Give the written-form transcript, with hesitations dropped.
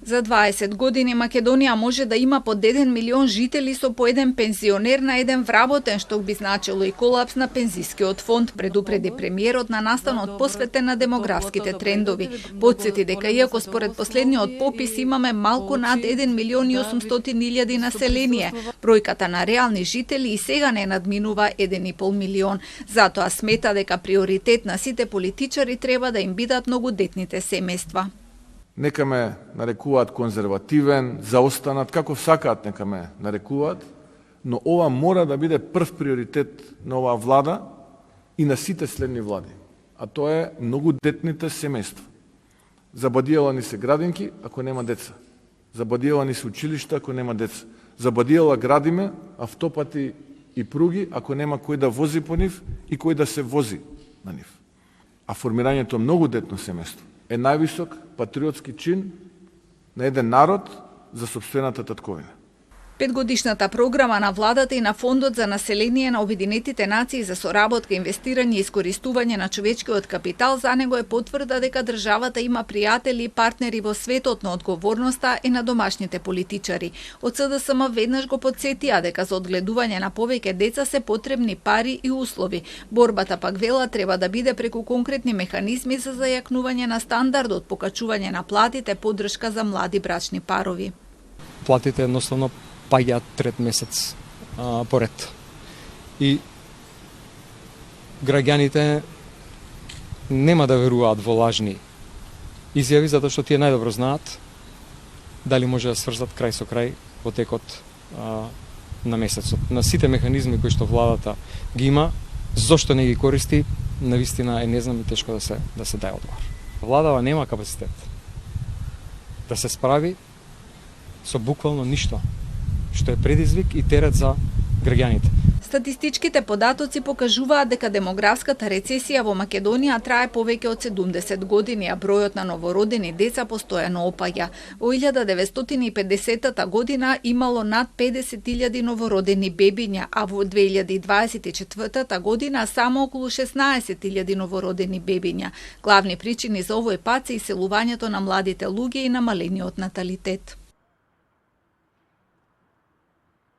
За 20 години Македонија може да има под 1 милион жители со по еден пензионер на еден вработен, што би значило и колапс на пензискиот фонд, предупреди премиерот на настанот посветен на демографските трендови. Потсети дека иако според последниот попис имаме малку над 1 милион и 800 илјади население, бројката на реални жители и сега не надминува 1,5 милион. Затоа смета дека приоритет на сите политичари треба да им бидат многодетните семејства. Нека ме нарекуваат конзервативен, заостанат, како сакаат нека ме нарекуваат, но ова мора да биде прв приоритет на оваа влада и на сите следни влади, а тоа е многодетните семејства. Забадијала ни се градинки ако нема деца. Забадијала ни се училишта ако нема деца. Забадијала градиме автопати и пруги ако нема кој да вози по нив и кој да се вози на нив. А формирањето многодетно семејство е највисок патриотски чин на еден народ за сопствената татковина. Петгодишната програма на владата и на Фондот за население на Обединетите нации за соработка, инвестирање и искористување на човечкиот капитал за него е потврда дека државата има пријатели и партнери во светот, но одговорноста е на домашните политичари. Од СДСМ веднаш го потсетија дека за одгледување на повеќе деца се потребни пари и услови. Борбата пак вела треба да биде преку конкретни механизми за зајакнување на стандардот, покачување на платите, поддршка за млади брачни парови. Платите едноставно паѓаат трет месец поред. И граѓаните нема да веруваат во лажни изјави, затоа што тие најдобро знаат дали може да сврзат крај со крај во текот на месецот. На сите механизми кои што владата ги има, зошто не ги користи, навистина е не знам и тешко да се даде одговор. Владава нема капацитет да се справи со буквално ништо, што е предизвик и терет за граѓаните. Статистичките податоци покажуваат дека демографската рецесија во Македонија трае повеќе од 70 години, а бројот на новородени деца постојано опаѓа. Во 1950 година имало над 50.000 новородени бебиња, а во 2024 година само околу 16.000 новородени бебиња. Главни причини за овој пат се иселувањето на младите луѓе и намалениот наталитет.